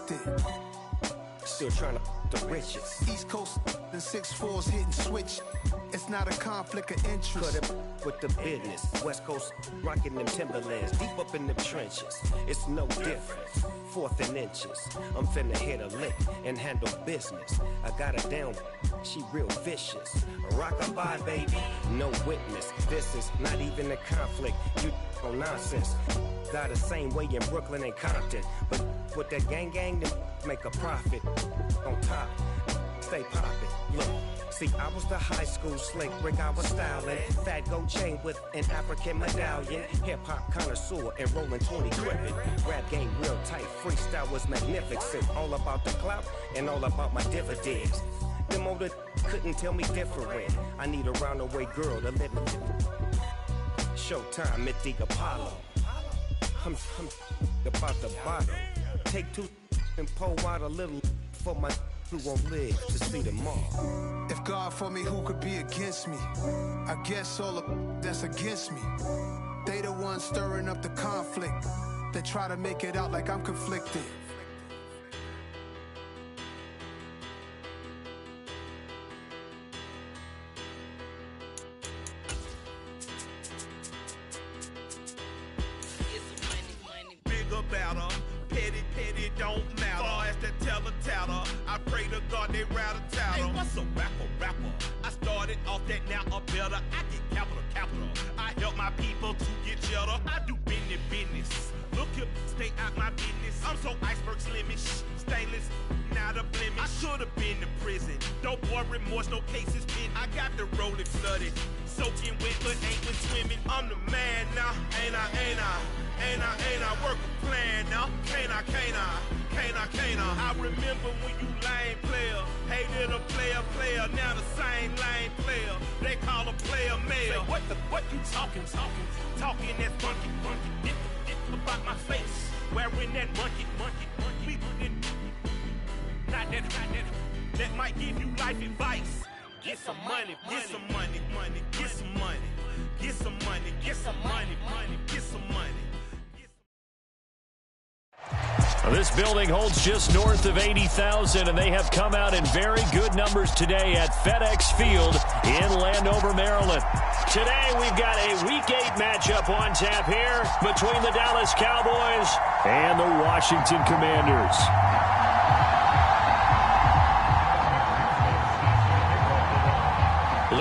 conflicted. Still trying to the riches. East Coast and 6'4s hitting switch. It's not a conflict of interest. Cut it with the business. West Coast rocking them Timberlands. Deep up in the trenches. It's no difference. 4th and inches. I'm finna hit a lick and handle business. I got her down. She real vicious. Rock-a-bye, baby. No witness. This is not even a conflict. You on nonsense. Got the same way in Brooklyn and Compton. But with that gang, then make a profit. On top, stay poppin'. Look, see, I was the high school slick Rick, I was styling. Fat gold chain with an African medallion. Hip-hop connoisseur and rolling 20 crippin'. Rap game real tight, freestyle was magnificent. All about the clout and all about my dividends. Them older couldn't tell me different. I need a round-the-way girl to live in. Showtime at the Apollo. I'm about the bottom. Take 2 and pour out a little for my who won't live to see them all. If God for me, who could be against me? I guess all of that's against me. They the ones stirring up the conflict. They try to make it out like I'm conflicted. Bigger battle, petty don't matter. Far as the teller, I pray to God they rattle tattle. Hey, what's a rapper? I started off that, now I'm better. I get capital. I help my people to get cheddar. I do business. Look here, stay out my business. I'm so iceberg slimish, stainless, not a blemish. I should've been to prison. Don't boy remorse, no cases pinned. I got the rolling flooded, soaking wet but ain't been swimming. I'm the man now, ain't I work a plan now. Can't I? I remember when you lame player, hated a player, now the same lame player. They call a player male. Say, what you talking that funky. Get about my face, wearing that monkey. We not that might give you life advice. Get some money. This building holds just north of 80,000, and they have come out in very good numbers today at FedEx Field in Landover, Maryland. Today we've got a Week 8 matchup on tap here between the Dallas Cowboys and the Washington Commanders.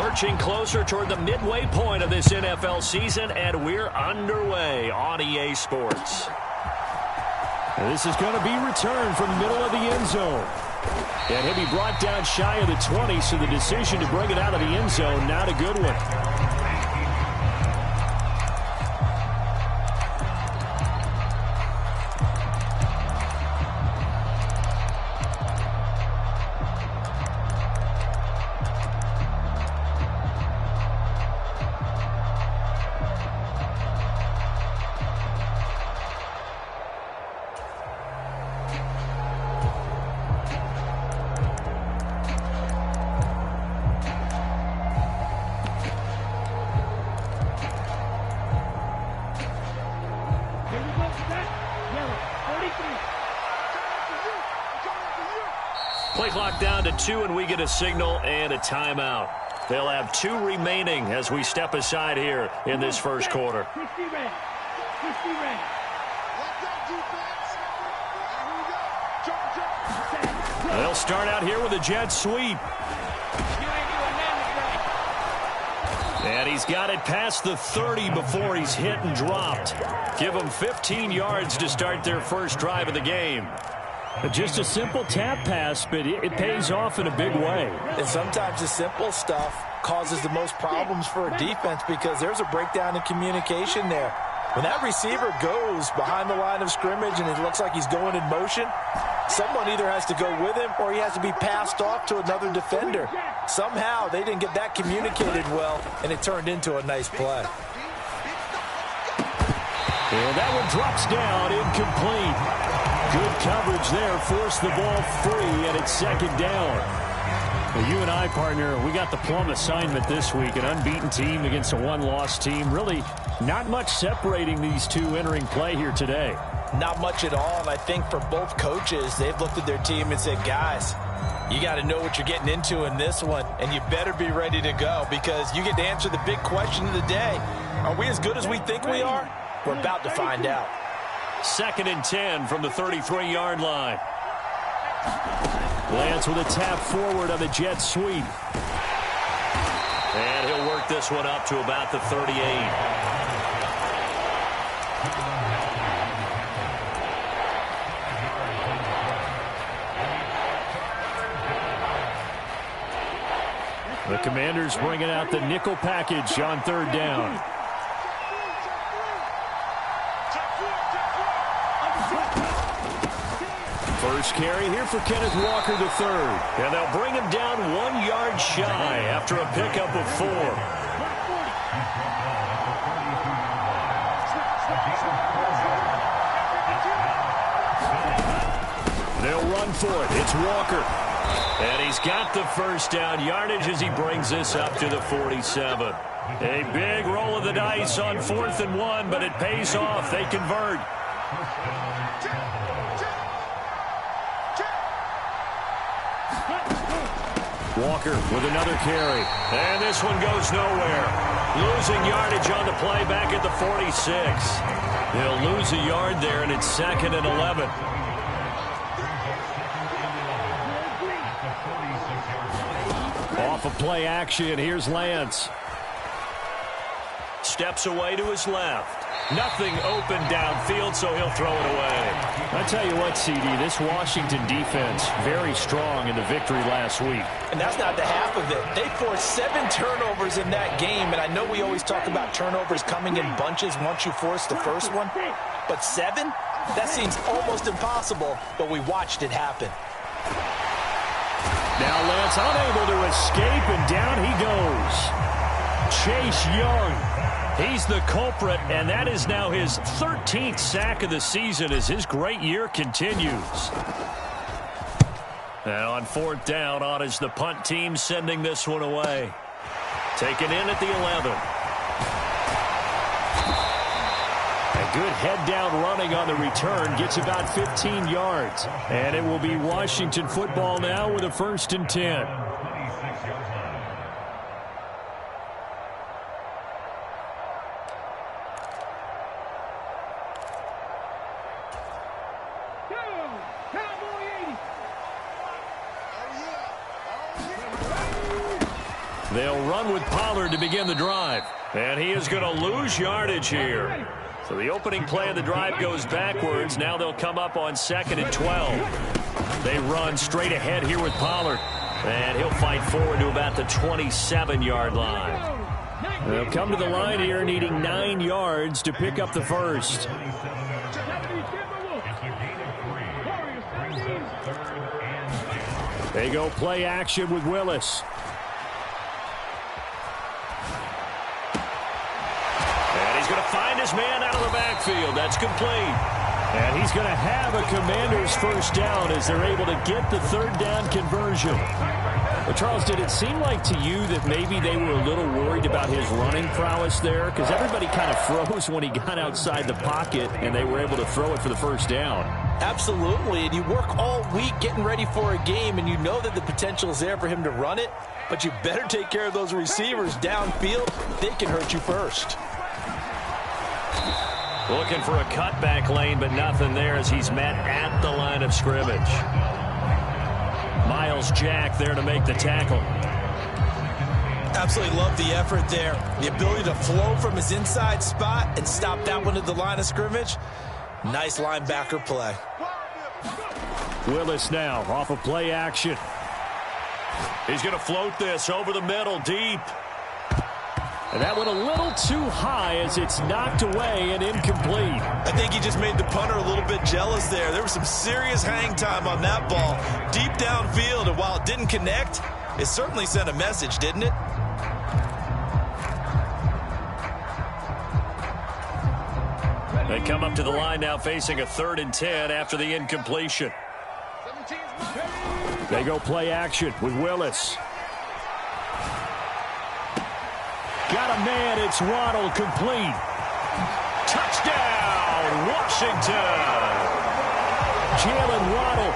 Lurching closer toward the midway point of this NFL season, and we're underway on EA Sports. This is going to be returned from the middle of the end zone. And he'll be brought down shy of the 20, so the decision to bring it out of the end zone, not a good one. Play clock down to 2, and we get a signal and a timeout. They'll have 2 remaining as we step aside here in this first quarter. They'll start out here with a jet sweep. And he's got it past the 30 before he's hit and dropped. Give them 15 yards to start their first drive of the game. Just a simple tap pass, but it pays off in a big way. And sometimes the simple stuff causes the most problems for a defense because there's a breakdown in communication there. When that receiver goes behind the line of scrimmage and it looks like he's going in motion, someone either has to go with him or he has to be passed off to another defender. Somehow they didn't get that communicated well, and it turned into a nice play. And that one drops down, incomplete. Good coverage there, forced the ball free, and it's second down. Well, you and I, partner, we got the plum assignment this week, an unbeaten team against a one-loss team. Really not much separating these two entering play here today. Not much at all, and I think for both coaches, they've looked at their team and said, guys, you got to know what you're getting into in this one, and you better be ready to go because you get to answer the big question of the day. Are we as good as we think we are? We're about to find out. 2nd and 10 from the 33-yard line. Lance with a tap forward on the jet sweep. And he'll work this one up to about the 38. The Commanders bringing out the nickel package on 3rd down. First carry here for Kenneth Walker III. And they'll bring him down 1 yard shy after a pickup of 4. They'll run for it. It's Walker. And he's got the first down yardage as he brings this up to the 47. A big roll of the dice on 4th and 1, but it pays off. They convert. Walker with another carry. And this one goes nowhere. Losing yardage on the play back at the 46. They'll lose a yard there, and it's 2nd and 11. Off of play action, here's Lance. Steps away to his left. Nothing open downfield, so he'll throw it away. I tell you what, CD, this Washington defense, very strong in the victory last week. And that's not the half of it. They forced 7 turnovers in that game, and I know we always talk about turnovers coming in bunches once you force the first one, but 7? That seems almost impossible, but we watched it happen. Now Lance unable to escape, and down he goes. Chase Young. He's the culprit, and that is now his 13th sack of the season as his great year continues. And on 4th down, on is the punt team sending this one away. Taken in at the 11. A good head-down running on the return gets about 15 yards. And it will be Washington football now with a 1st and 10. They'll run with Pollard to begin the drive. And he is going to lose yardage here. So the opening play of the drive goes backwards. Now they'll come up on 2nd and 12. They run straight ahead here with Pollard. And he'll fight forward to about the 27-yard line. They'll come to the line here needing 9 yards to pick up the first. They go play action with Willis. He's going to find his man out of the backfield. That's complete. And he's going to have a Commander's first down as they're able to get the 3rd down conversion. But Charles, did it seem like to you that maybe they were a little worried about his running prowess there? Because everybody kind of froze when he got outside the pocket, and they were able to throw it for the first down. Absolutely, and you work all week getting ready for a game, and you know that the potential is there for him to run it, but you better take care of those receivers downfield. They can hurt you first. Looking for a cutback lane, but nothing there as he's met at the line of scrimmage. Miles Jack there to make the tackle. Absolutely love the effort there. The ability to flow from his inside spot and stop that one at the line of scrimmage. Nice linebacker play. Willis now off of play action. He's going to float this over the middle deep. And that went a little too high as it's knocked away and incomplete. I think he just made the punter a little bit jealous there. There was some serious hang time on that ball. Deep downfield, and while it didn't connect, it certainly sent a message, didn't it? They come up to the line now facing a 3rd and 10 after the incompletion. They go play action with Willis. Got a man, it's Waddle, complete. Touchdown, Washington. Jalen Waddle.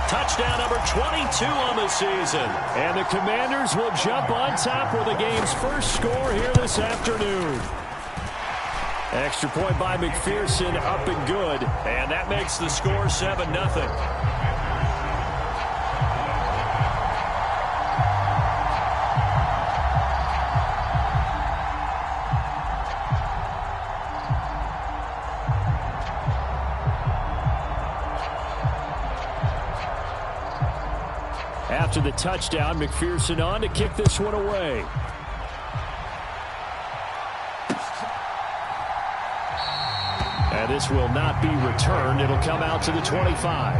Touchdown number 22 on the season. And the Commanders will jump on top with the game's first score here this afternoon. Extra point by McPherson, up and good. And that makes the score 7-0. After the touchdown, McPherson on to kick this one away. And this will not be returned. It'll come out to the 25.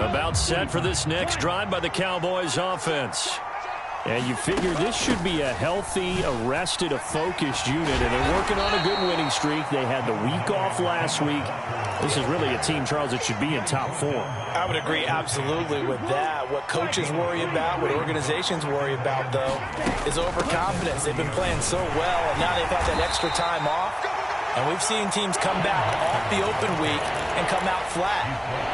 About set for this next drive by the Cowboys offense. And you figure this should be a healthy, arrested, a focused unit. And they're working on a good winning streak. They had the week off last week. This is really a team, Charles, that should be in top form. I would agree absolutely with that. What coaches worry about, what organizations worry about, though, is overconfidence. They've been playing so well, and now they've had that extra time off. And we've seen teams come back off the open week and come out flat.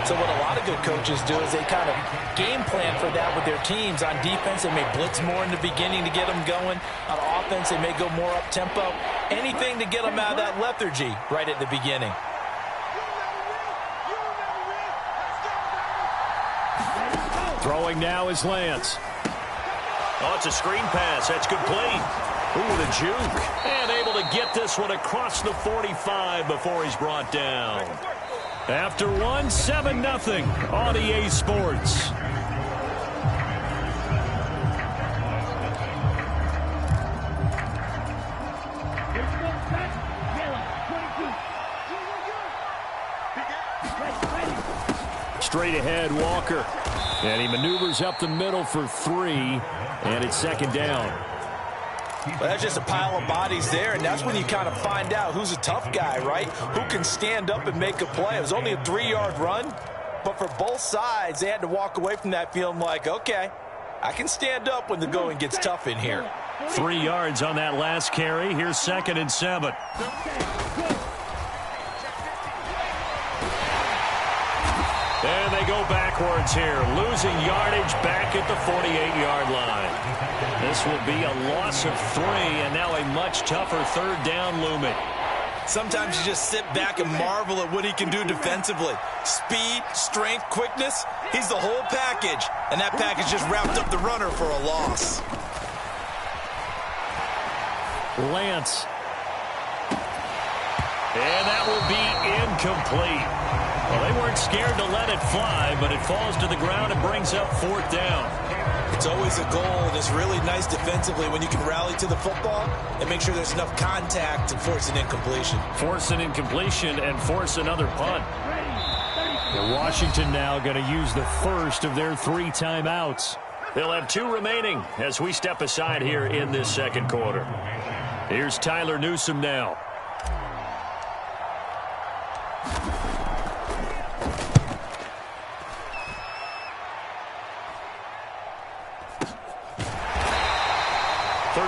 So what a lot of good coaches do is they kind of game plan for that with their teams. On defense, they may blitz more in the beginning to get them going. On offense, they may go more up-tempo. Anything to get them out of that lethargy right at the beginning. Throwing now is Lance. Oh, it's a screen pass. That's complete. Ooh, the juke. And able to get this one across the 45 before he's brought down. After one, 7-0 on EA Sports. Straight ahead, Walker. And he maneuvers up the middle for 3, and it's second down. Well, that's just a pile of bodies there, and that's when you kind of find out who's a tough guy, right? Who can stand up and make a play. It was only a 3-yard run, but for both sides, they had to walk away from that feeling like, okay, I can stand up when the going gets tough in here. 3 yards on that last carry. Here's 2nd and 7. And they go backwards here, losing yardage back at the 48-yard line. This will be a loss of 3, and now a much tougher 3rd down looming. Sometimes you just sit back and marvel at what he can do defensively. Speed, strength, quickness, he's the whole package. And that package just wrapped up the runner for a loss. Lance. And that will be incomplete. Well, they weren't scared to let it fly, but it falls to the ground and brings up 4th down. It's always a goal, and it's really nice defensively when you can rally to the football and make sure there's enough contact to force an incompletion. Force an incompletion and force another punt. And Washington now going to use the first of their 3 timeouts. They'll have 2 remaining as we step aside here in this second quarter. Here's Tyler Newsome now.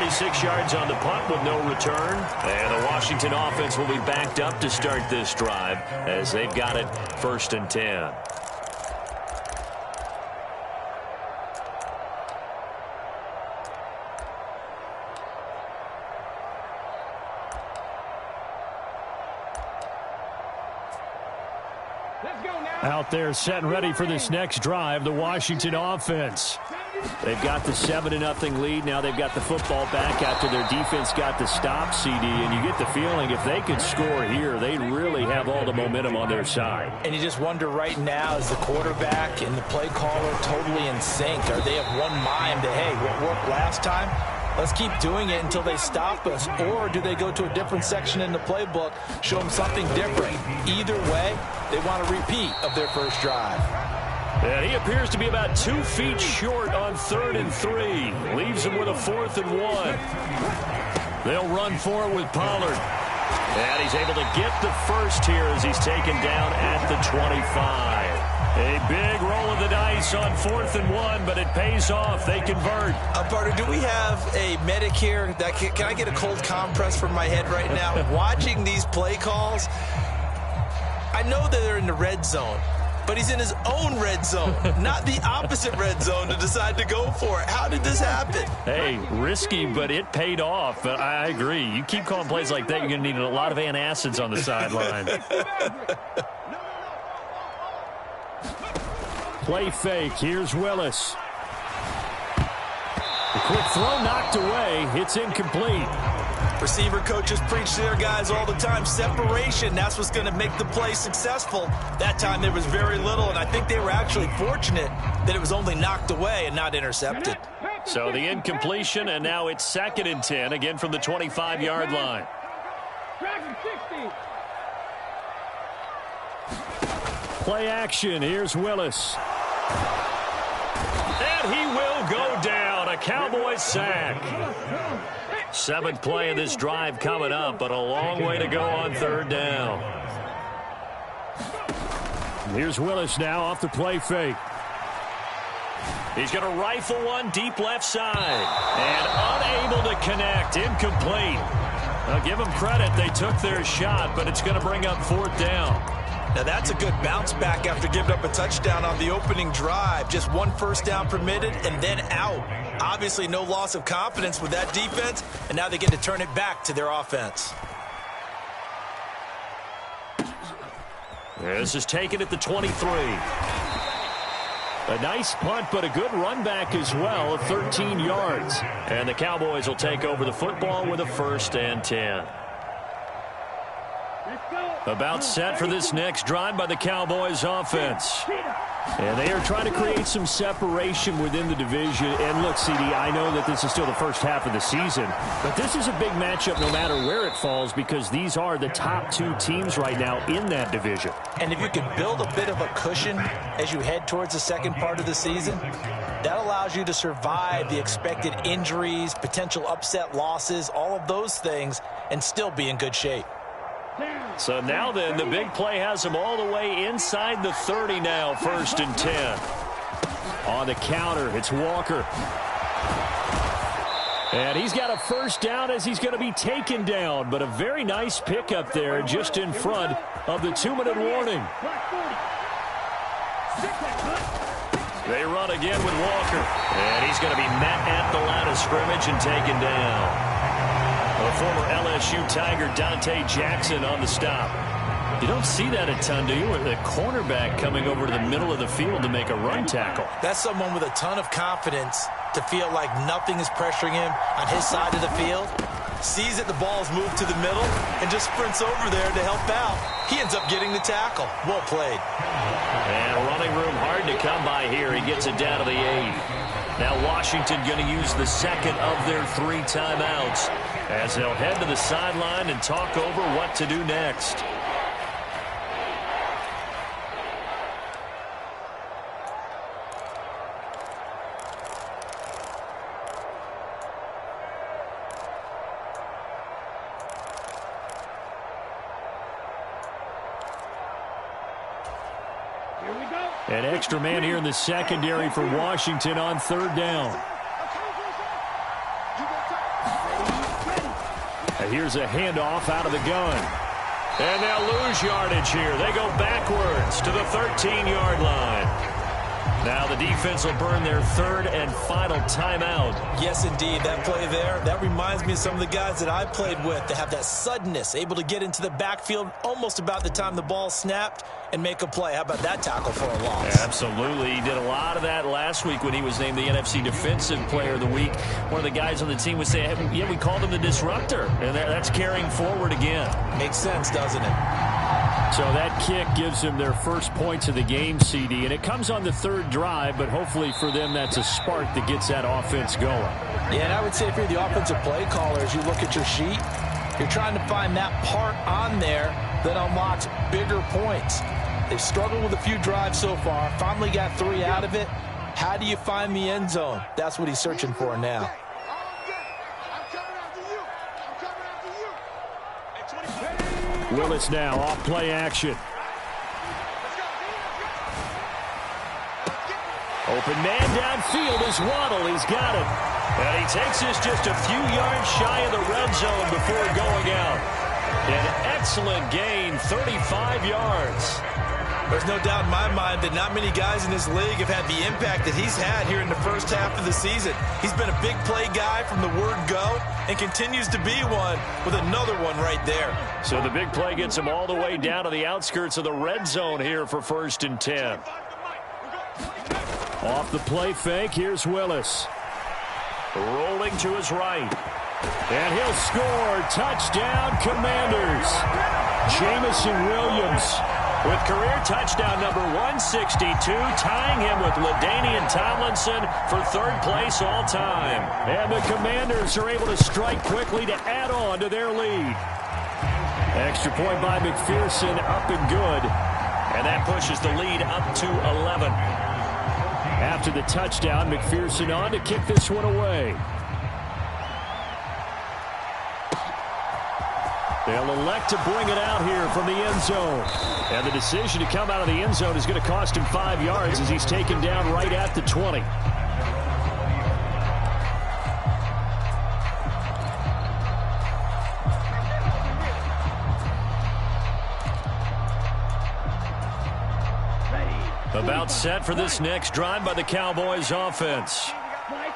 Six yards on the punt with no return. And the Washington offense will be backed up to start this drive as they've got it 1st and 10. Out there set and ready for this next drive, the Washington offense. They've got the 7-0 lead. Now they've got the football back after their defense got the stop, CD. And you get the feeling if they could score here, they really have all the momentum on their side. And you just wonder right now, is the quarterback and the play caller totally in sync? Are they of one mind that, hey, what worked last time? Let's keep doing it until they stop us. Or do they go to a different section in the playbook, show them something different? Either way, they want a repeat of their first drive. And he appears to be about 2 feet short on 3rd and 3. Leaves him with a 4th and 1. They'll run for it with Pollard. And he's able to get the first here as he's taken down at the 25. A big roll of the dice on 4th and 1, but it pays off. They convert. Partner, do we have a medic here? Can I get a cold compress from my head right now? Watching these play calls, I know that they're in the red zone, but he's in his own red zone, not the opposite red zone to decide to go for it. How did this happen? Hey, risky, but it paid off. But I agree. You keep calling plays like that, you're going to need a lot of antacids on the sideline. Play fake. Here's Willis. The quick throw knocked away. It's incomplete. Receiver coaches preach to their guys all the time. Separation, that's what's going to make the play successful. That time there was very little, and I think they were actually fortunate that it was only knocked away and not intercepted. So the incompletion, and now it's 2nd and 10, again from the 25-yard line. Play action. Here's Willis. And he will go down. A Cowboys sack. 7th play of this drive coming up, but a long way to go on 3rd down. Here's Willis now off the play fake. He's going to rifle one deep left side. And unable to connect. Incomplete. Now give them credit. They took their shot, but it's going to bring up 4th down. Now that's a good bounce back after giving up a touchdown on the opening drive. Just 1 first down permitted and then out. Obviously no loss of confidence with that defense, and now they get to turn it back to their offense. This is taken at the 23. A nice punt, but a good run back as well of 13 yards. And the Cowboys will take over the football with a 1st and 10. About set for this next drive by the Cowboys offense. And they are trying to create some separation within the division. And look, CD, I know that this is still the first half of the season, but this is a big matchup no matter where it falls because these are the top 2 teams right now in that division. And if you can build a bit of a cushion as you head towards the second part of the season, that allows you to survive the expected injuries, potential upset losses, all of those things, and still be in good shape. So now then, the big play has them all the way inside the 30 now, 1st and 10. On the counter, it's Walker. And he's got a 1st down as he's going to be taken down, but a very nice pickup there just in front of the 2-minute warning. They run again with Walker. And he's going to be met at the line of scrimmage and taken down. The former LSU Tiger Dante Jackson on the stop. You don't see that a ton, do you? With a cornerback coming over to the middle of the field to make a run tackle. That's someone with a ton of confidence to feel like nothing is pressuring him on his side of the field. Sees that the ball's moved to the middle and just sprints over there to help out. He ends up getting the tackle. Well played. And running room hard to come by here. He gets it down to the 8. Now Washington going to use the 2nd of their 3 timeouts as they'll head to the sideline and talk over what to do next. An extra man here in the secondary for Washington on 3rd down. And here's a handoff out of the gun. And they'll lose yardage here. They go backwards to the 13-yard line. Now the defense will burn their 3rd and final timeout. Yes, indeed. That play there, that reminds me of some of the guys that I played with that have that suddenness, able to get into the backfield almost about the time the ball snapped and make a play. How about that tackle for a loss? Absolutely. He did a lot of that last week when he was named the NFC Defensive Player of the Week. One of the guys on the team would say, yeah, we called him the disruptor. And that's carrying forward again. Makes sense, doesn't it? So that kick gives them their first points of the game, CD, and it comes on the 3rd drive, but hopefully for them that's a spark that gets that offense going. Yeah, and I would say if you're the offensive play caller, as you look at your sheet, you're trying to find that part on there that unlocks bigger points. They've struggled with a few drives so far, finally got 3 out of it. How do you find the end zone? That's what he's searching for now. Willis now off play action. Open man downfield is Waddle. He's got it. And he takes this just a few yards shy of the red zone before going out. An excellent gain, 35 yards. There's no doubt in my mind that not many guys in this league have had the impact that he's had here in the first half of the season. He's been a big play guy from the word go and continues to be one with another one right there. So the big play gets him all the way down to the outskirts of the red zone here for 1st and 10. Off the play fake, here's Willis. Rolling to his right. And he'll score. Touchdown, Commanders. Jamison Williams with career touchdown number 162, tying him with LaDainian Tomlinson for 3rd place all time. And the Commanders are able to strike quickly to add on to their lead. Extra point by McPherson, up and good. And that pushes the lead up to 11. After the touchdown, McPherson on to kick this one away. They'll elect to bring it out here from the end zone. And the decision to come out of the end zone is going to cost him 5 yards as he's taken down right at the 20. About set for this next drive by the Cowboys offense.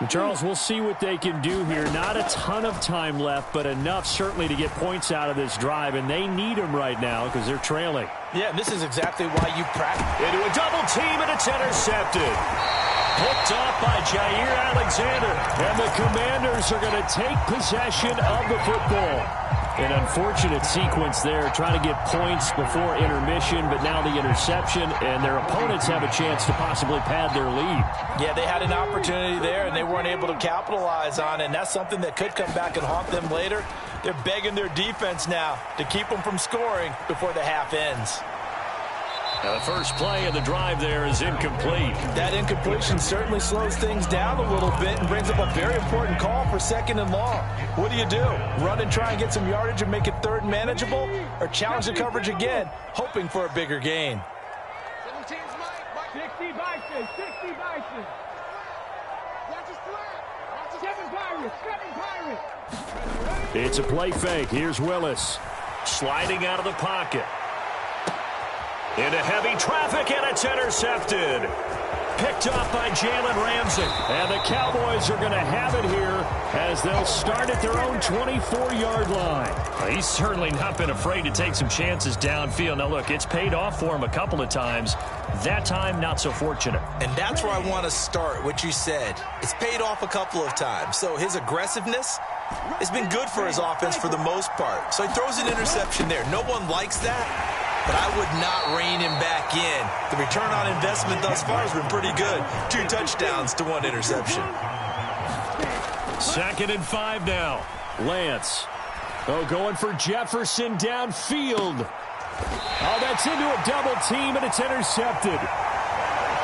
Charles, we'll see what they can do here. Not a ton of time left, but enough certainly to get points out of this drive, and they need them right now because they're trailing. Yeah, this is exactly why you practice. Into a double team, and it's intercepted. Picked off by Jair Alexander, and the Commanders are going to take possession of the football. An unfortunate sequence there, trying to get points before intermission, but now the interception, and their opponents have a chance to possibly pad their lead. Yeah, they had an opportunity there, and they weren't able to capitalize on it, and that's something that could come back and haunt them later. They're begging their defense now to keep them from scoring before the half ends. Now the first play of the drive there is incomplete. That incompletion certainly slows things down a little bit and brings up a very important call for 2nd and long. What do? Run and try and get some yardage and make it 3rd and manageable, or challenge the coverage again, hoping for a bigger gain? 60 Bison, 60 Bison. Seven Pirates. It's a play fake. Here's Willis. Sliding out of the pocket. Into heavy traffic, and it's intercepted. Picked off by Jalen Ramsey. And the Cowboys are going to have it here as they'll start at their own 24-yard line. Well, he's certainly not been afraid to take some chances downfield. Now, look, it's paid off for him a couple of times. That time, not so fortunate. And that's where I want to start, what you said. It's paid off a couple of times. So his aggressiveness has been good for his offense for the most part. So he throws an interception there. No one likes that. But I would not rein him back in. The return on investment thus far has been pretty good. 2 touchdowns to 1 interception. 2nd and 5 now. Lance. Going for Jefferson downfield. That's into a double team, and it's intercepted.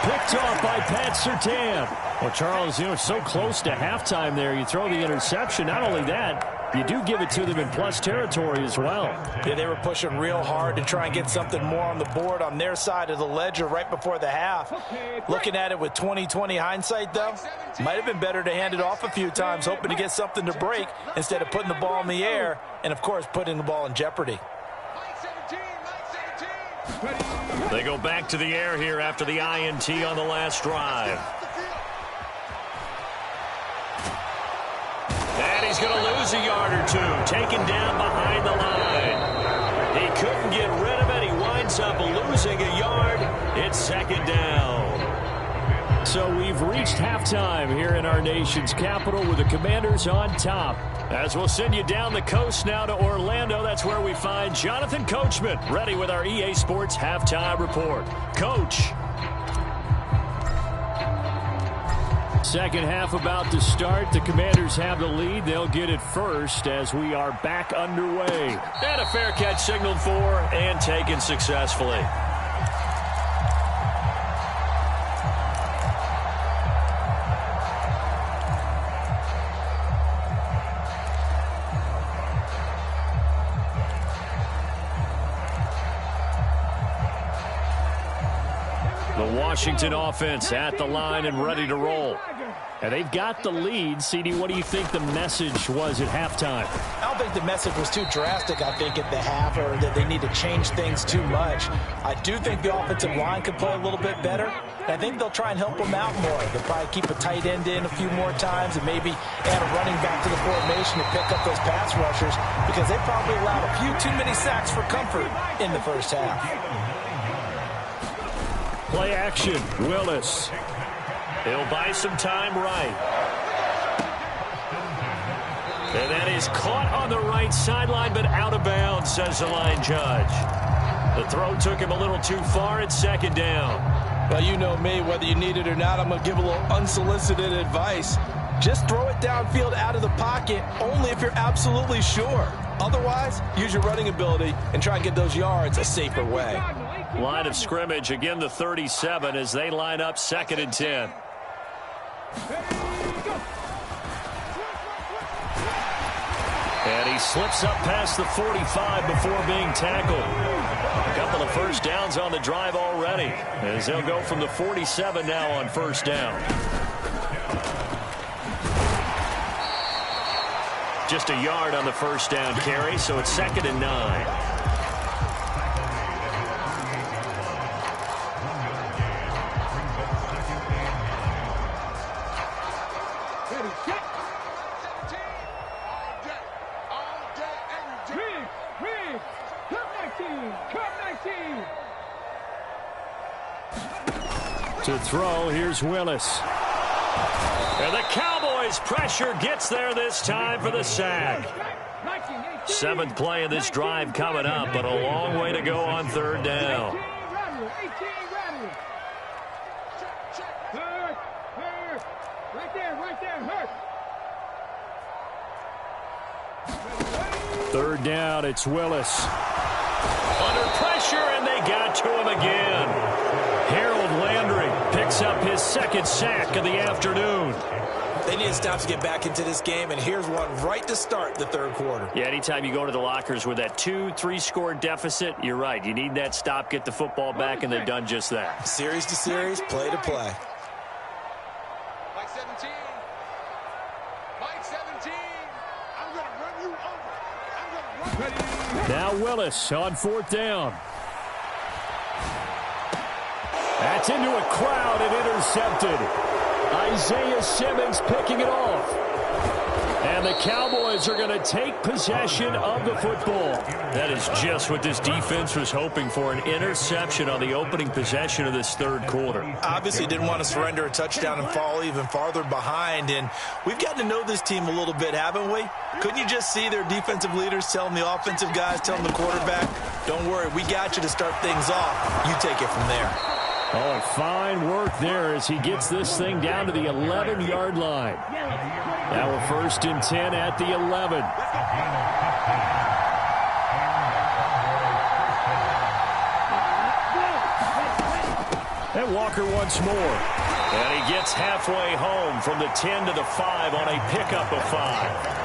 Picked off by Pat Surtain. Well, Charles, so close to halftime there. You throw the interception. Not only that, you do give it to them in plus territory as well. Yeah, they were pushing real hard to try and get something more on the board on their side of the ledger right before the half. Looking at it with 20/20 hindsight, though, might have been better to hand it off a few times, hoping to get something to break instead of putting the ball in the air and, of course, putting the ball in jeopardy. They go back to the air here after the INT on the last drive. And he's going to lose a yard or two, taken down behind the line. He couldn't get rid of it. He winds up losing a yard. It's 2nd down. So we've reached halftime here in our nation's capital with the Commanders on top. As we'll send you down the coast now to Orlando, that's where we find Jonathan Coachman ready with our EA Sports Halftime Report. Coach. Second half about to start. The Commanders have the lead. They'll get it first as we are back underway. And a fair catch signaled for and taken successfully. The Washington offense at the line and ready to roll. And they've got the lead. CD, what do you think the message was at halftime? I don't think the message was too drastic, I think, at the half, or that they need to change things too much. I do think the offensive line could play a little bit better. I think they'll try and help them out more. They'll probably keep a tight end in a few more times and maybe add a running back to the formation to pick up those pass rushers, because they probably allowed a few too many sacks for comfort in the first half. Play action, Willis. He'll buy some time right. And that is caught on the right sideline, but out of bounds, says the line judge. The throw took him a little too far at second down. Well, you know me, whether you need it or not, I'm going to give a little unsolicited advice. Just throw it downfield out of the pocket, only if you're absolutely sure. Otherwise, use your running ability and try and get those yards a safer way. Line of scrimmage, again the 37 as they line up 2nd and 10. And he slips up past the 45 before being tackled. A couple of first downs on the drive already, as they'll go from the 47 now on first down. Just a yard on the first down carry, so it's 2nd and 9. To throw, here's Willis. And the Cowboys' pressure gets there this time for the sack. 7th play of this drive coming up, but a long way to go on 3rd down. Third down, it's Willis. Under pressure, and they got to him again. Harold Landry picks up his 2nd sack of the afternoon. They need a stop to get back into this game, and here's one right to start the 3rd quarter. Yeah, anytime you go to the lockers with that 2-3 score deficit, you're right. You need that stop, get the football back, and they've done just that. Series to series, play to play. Mike 17. Mike 17. I'm going to run you over. I'm going to run you. Now Willis on 4th down. That's into a crowd and intercepted. Isaiah Simmons picking it off. And the Cowboys are going to take possession of the football. That is just what this defense was hoping for, an interception on the opening possession of this 3rd quarter. Obviously didn't want to surrender a touchdown and fall even farther behind. And we've gotten to know this team a little bit, haven't we? Couldn't you just see their defensive leaders telling the offensive guys, telling the quarterback, don't worry, we got you to start things off. You take it from there. Oh, fine work there as he gets this thing down to the 11-yard line. Now we're 1st and 10 at the 11. And Walker once more. And he gets halfway home from the 10 to the 5 on a pickup of 5.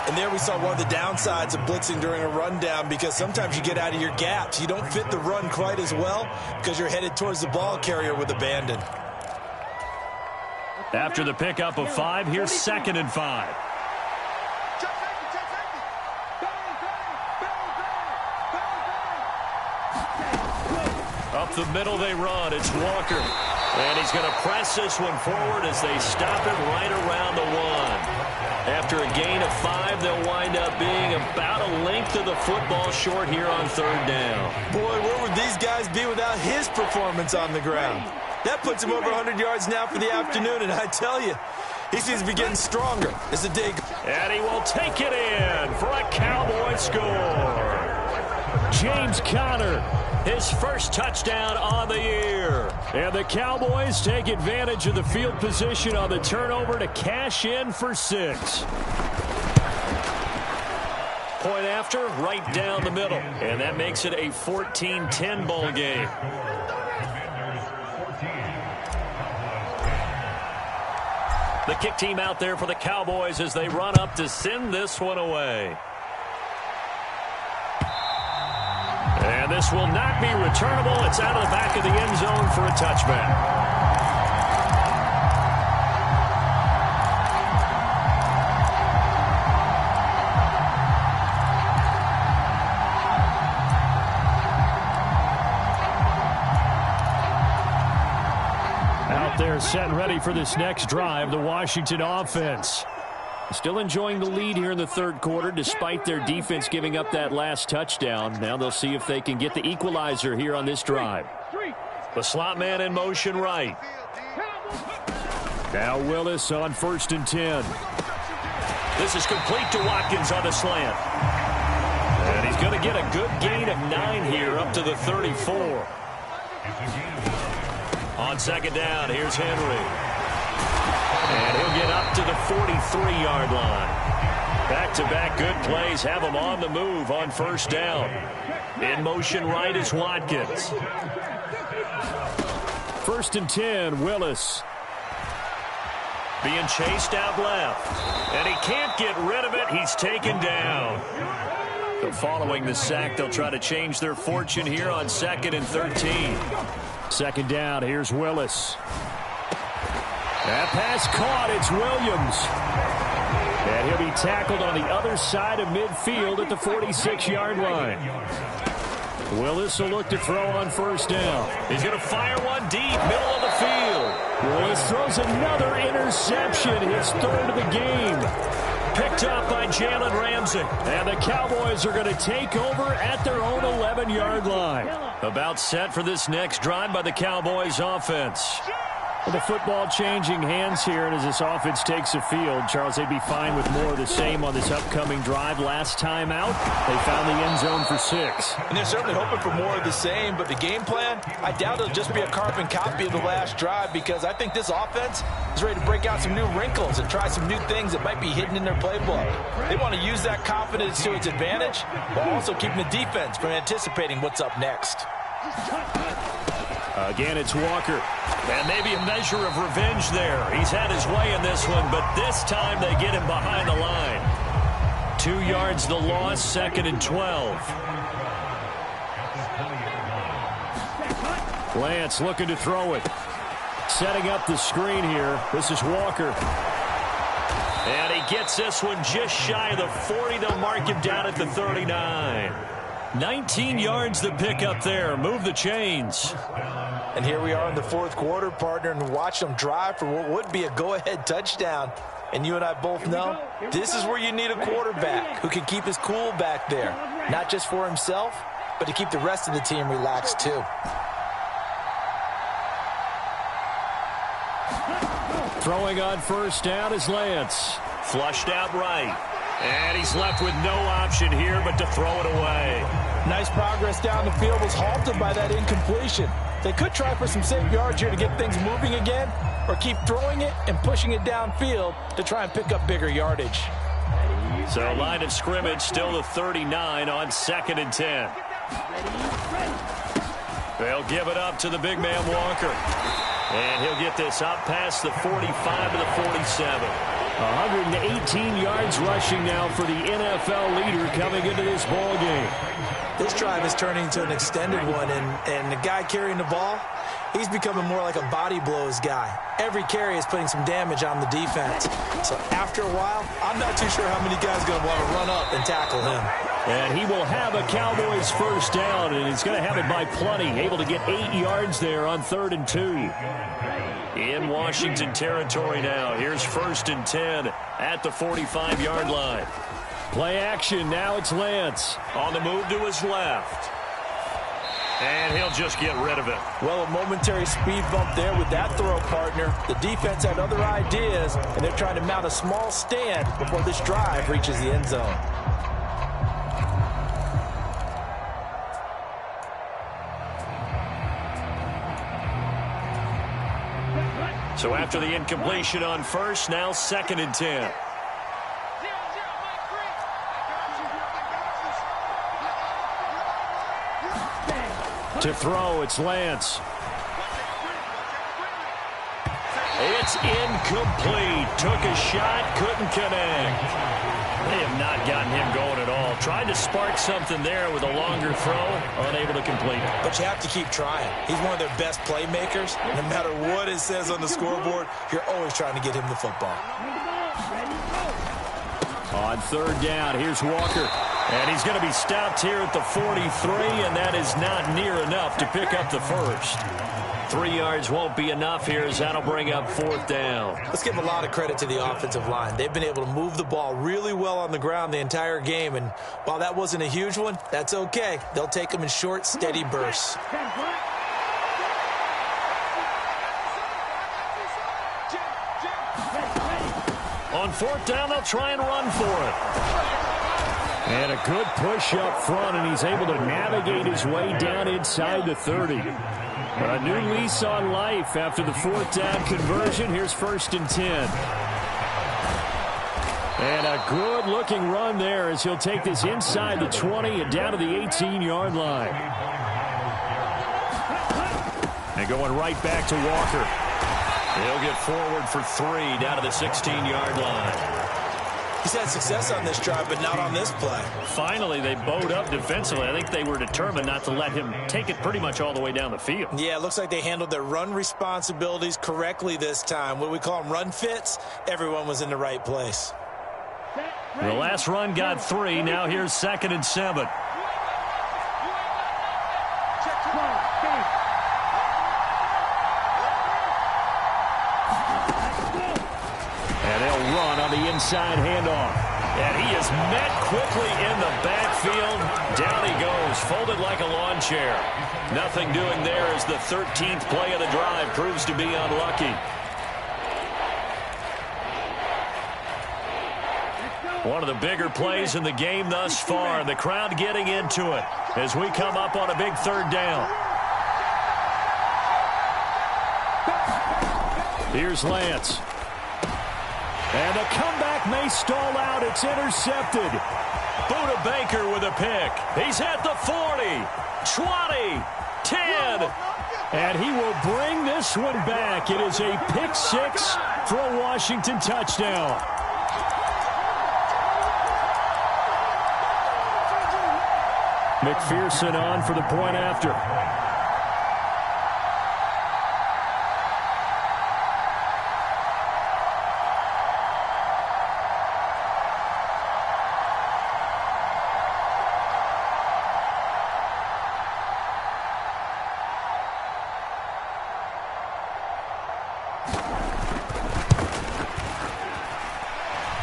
And there we saw one of the downsides of blitzing during a rundown, because sometimes you get out of your gaps. You don't fit the run quite as well because you're headed towards the ball carrier with abandon. After the pickup of 5, here's 2nd and 5. Up the middle they run. It's Walker. And he's going to press this one forward as they stop it right around the 1. After a gain of 5, they'll wind up being about a length of the football short here on 3rd down. Boy, where would these guys be without his performance on the ground? That puts him over 100 yards now for the afternoon, and I tell you, he seems to be getting stronger as the day goes. And he will take it in for a Cowboy score. James Conner, his first touchdown on the year. And the Cowboys take advantage of the field position on the turnover to cash in for 6. Point after, right down the middle. And that makes it a 14-10 ball game. The kick team out there for the Cowboys as they run up to send this one away. And And this will not be returnable. It's out of the back of the end zone for a touchback. They're set and ready for this next drive, the Washington offense. Still enjoying the lead here in the third quarter despite their defense giving up that last touchdown. Now they'll see if they can get the equalizer here on this drive. The slot man in motion right. Now Willis on 1st and 10. This is complete to Watkins on the slant. And he's going to get a good gain of 9 here up to the 34. On 2nd down, here's Henry. And he'll get up to the 43-yard line. Back-to-back good plays have him on the move on 1st down. In motion right is Watkins. 1st and 10, Willis. Being chased out left. And he can't get rid of it. He's taken down. So following the sack, they'll try to change their fortune here on 2nd and 13. 2nd down, here's Willis. That pass caught, it's Williams. And he'll be tackled on the other side of midfield at the 46-yard line. Willis will look to throw on 1st down. He's going to fire one deep, middle of the field. Willis throws another interception, his 3rd of the game. Picked up by Jalen Ramsey. And the Cowboys are going to take over at their own 11-yard line. About set for this next drive by the Cowboys offense. Well, the football changing hands here, and as this offense takes the field, Charles, they'd be fine with more of the same on this upcoming drive. Last time out, they found the end zone for 6. And they're certainly hoping for more of the same, but the game plan, I doubt it'll just be a carbon copy of the last drive, because I think this offense is ready to break out some new wrinkles and try some new things that might be hidden in their playbook. They want to use that confidence to its advantage, while also keeping the defense from anticipating what's up next. Again, it's Walker. And maybe a measure of revenge there. He's had his way in this one, but this time they get him behind the line. 2 yards the loss, 2nd and 12. Lance looking to throw it. Setting up the screen here. This is Walker. And he gets this one just shy of the 40. They'll mark him down at the 39. 19 yards the pick up there. Move the chains. And here we are in the 4th quarter, partner, and watch them drive for what would be a go-ahead touchdown. And you and I both know this is where you need a quarterback who can keep his cool back there. Not just for himself, but to keep the rest of the team relaxed too. Throwing on 1st down is Lance. Flushed out right. And he's left with no option here but to throw it away. Nice progress down the field was halted by that incompletion. They could try for some safe yards here to get things moving again, or keep throwing it and pushing it downfield to try and pick up bigger yardage. So line of scrimmage still the 39 on 2nd and 10. They'll give it up to the big man Walker. And he'll get this up past the 45 to the 47. 118 yards rushing now for the NFL leader coming into this ball game. This drive is turning into an extended one, and the guy carrying the ball, he's becoming more like a body blows guy. Every carry is putting some damage on the defense. So after a while, I'm not too sure how many guys are going to want to run up and tackle him. And he will have a Cowboys 1st down, and he's going to have it by plenty. Able to get 8 yards there on 3rd and 2. In Washington territory now. Here's 1st and 10 at the 45-yard line. Play action. Now it's Lance on the move to his left. And he'll just get rid of it. Well, a momentary speed bump there with that throw, partner. The defense had other ideas, and they're trying to mount a small stand before this drive reaches the end zone. So after the incompletion on 1st, now 2nd and 10. To throw, it's Lance. It's incomplete. Took a shot, couldn't connect. They have not gotten him going at all. Tried to spark something there with a longer throw, unable to complete. But you have to keep trying. He's one of their best playmakers. No matter what it says on the scoreboard, you're always trying to get him the football. On third down, here's Walker. And he's going to be stopped here at the 43, and that is not near enough to pick up the first. 3 yards won't be enough here as that'll bring up fourth down. Let's give a lot of credit to the offensive line. They've been able to move the ball really well on the ground the entire game, and while that wasn't a huge one, that's okay. They'll take them in short, steady bursts. On fourth down, they'll try and run for it. And a good push up front, and he's able to navigate his way down inside the 30. A new lease on life after the fourth down conversion. Here's 1st and 10. And a good-looking run there as he'll take this inside the 20 and down to the 18-yard line. And going right back to Walker. He'll get forward for 3 down to the 16-yard line. He's had success on this drive, but not on this play. Finally, they bowed up defensively. I think they were determined not to let him take it pretty much all the way down the field. Yeah, it looks like they handled their run responsibilities correctly this time. What we call them run fits, everyone was in the right place. The last run got 3. Now here's 2nd and 7. The inside handoff. And he is met quickly in the backfield. Down he goes, folded like a lawn chair. Nothing doing there as the 13th play of the drive proves to be unlucky. One of the bigger plays in the game thus far, and the crowd getting into it as we come up on a big third down. Here's Lance. And the comeback may stall out. It's intercepted. Buda Baker with a pick. He's at the 40, 20, 10. And he will bring this one back. It is a pick 6 for a Washington touchdown. McPherson on for the point after.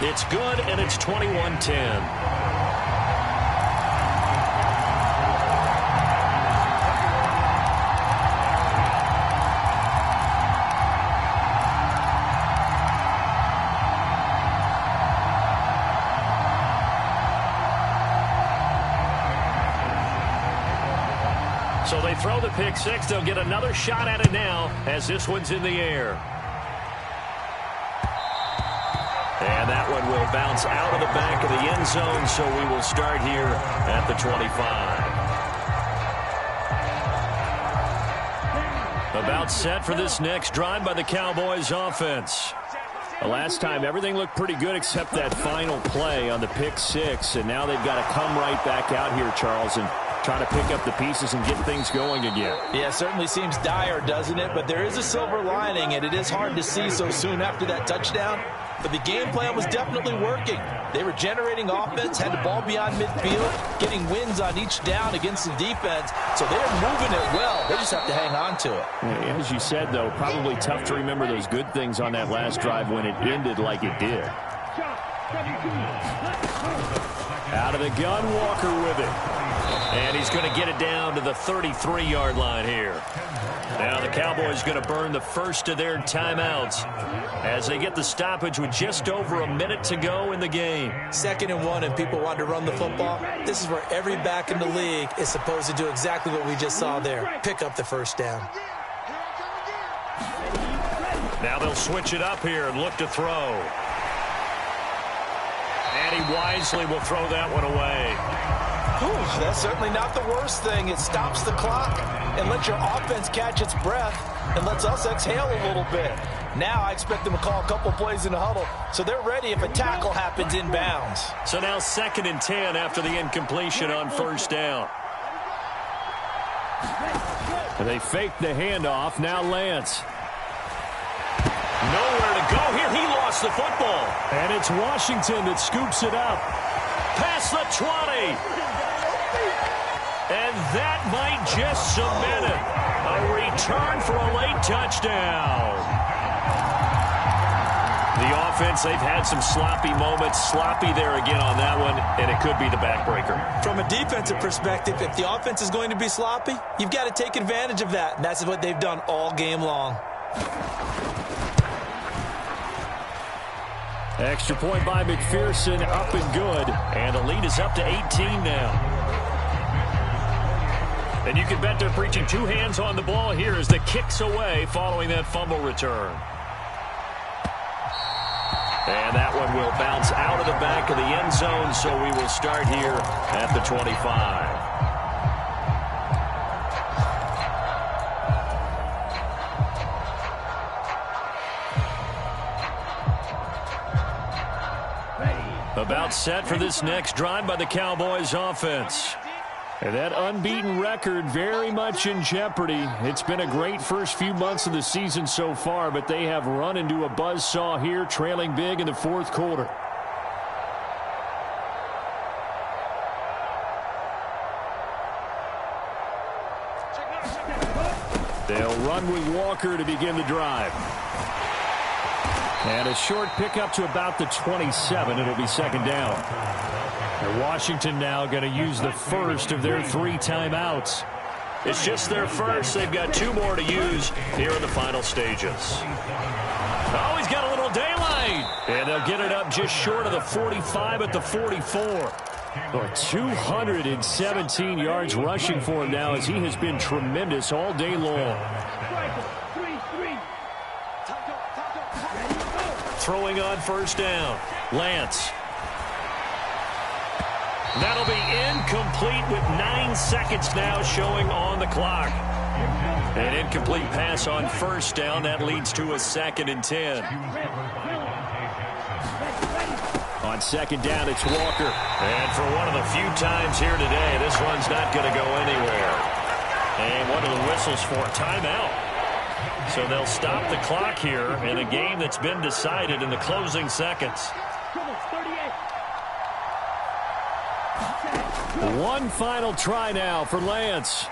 It's good, and it's 21-10. So they throw the pick 6. They'll get another shot at it now as this one's in the air. And that one will bounce out of the back of the end zone, so we will start here at the 25. About set for this next drive by the Cowboys offense. The last time, everything looked pretty good except that final play on the pick 6, and now they've got to come right back out here, Charles, and try to pick up the pieces and get things going again. Yeah, it certainly seems dire, doesn't it? But there is a silver lining, and it is hard to see so soon after that touchdown. But the game plan was definitely working. They were generating offense, had the ball beyond midfield, getting wins on each down against the defense. So they're moving it well. They just have to hang on to it. As you said, though, probably tough to remember those good things on that last drive when it ended like it did. Out of the gun, Walker with it. And he's going to get it down to the 33-yard line here. Now the Cowboys going to burn the first of their timeouts as they get the stoppage with just over a minute to go in the game. 2nd and 1 and people want to run the football. This is where every back in the league is supposed to do exactly what we just saw there. Pick up the first down. Now they'll switch it up here and look to throw. And he wisely will throw that one away. Whew, that's certainly not the worst thing. It stops the clock and lets your offense catch its breath and lets us exhale a little bit. Now I expect them to call a couple plays in the huddle, so they're ready if a tackle happens inbounds. So now 2nd and 10 after the incompletion on 1st down. And they fake the handoff. Now Lance. Nowhere to go here. He lost the football. And it's Washington that scoops it up. Past the 20. And that might just cement it. A return for a late touchdown. The offense, they've had some sloppy moments. Sloppy there again on that one, and it could be the backbreaker. From a defensive perspective, if the offense is going to be sloppy, you've got to take advantage of that. And that's what they've done all game long. Extra point by McPherson, up and good. And the lead is up to 18 now. And you can bet they're preaching 2 hands on the ball here as the kick's away following that fumble return. And that one will bounce out of the back of the end zone, so we will start here at the 25. About set for this next drive by the Cowboys offense. And that unbeaten record very much in jeopardy. It's been a great first few months of the season so far, but they have run into a buzzsaw here, trailing big in the 4th quarter. They'll run with Walker to begin the drive. And a short pickup to about the 27. It'll be 2nd down. And Washington now going to use the first of their 3 timeouts. It's just their first. They've got 2 more to use here in the final stages. Oh, he's got a little daylight. And they'll get it up just short of the 45 at the 44. Oh, 217 yards rushing for him now as he has been tremendous all day long. Throwing on 1st down. Lance. That'll be incomplete with 9 seconds now showing on the clock. An incomplete pass on 1st down. That leads to a 2nd and 10. On 2nd down, it's Walker. And for one of the few times here today, this one's not going to go anywhere. And what are the whistles for? Timeout. So they'll stop the clock here in a game that's been decided in the closing seconds. One final try now for Lance.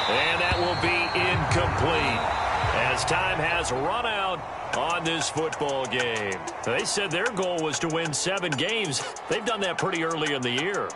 And that will be incomplete as time has run out on this football game. They said their goal was to win 7 games. They've done that pretty early in the year.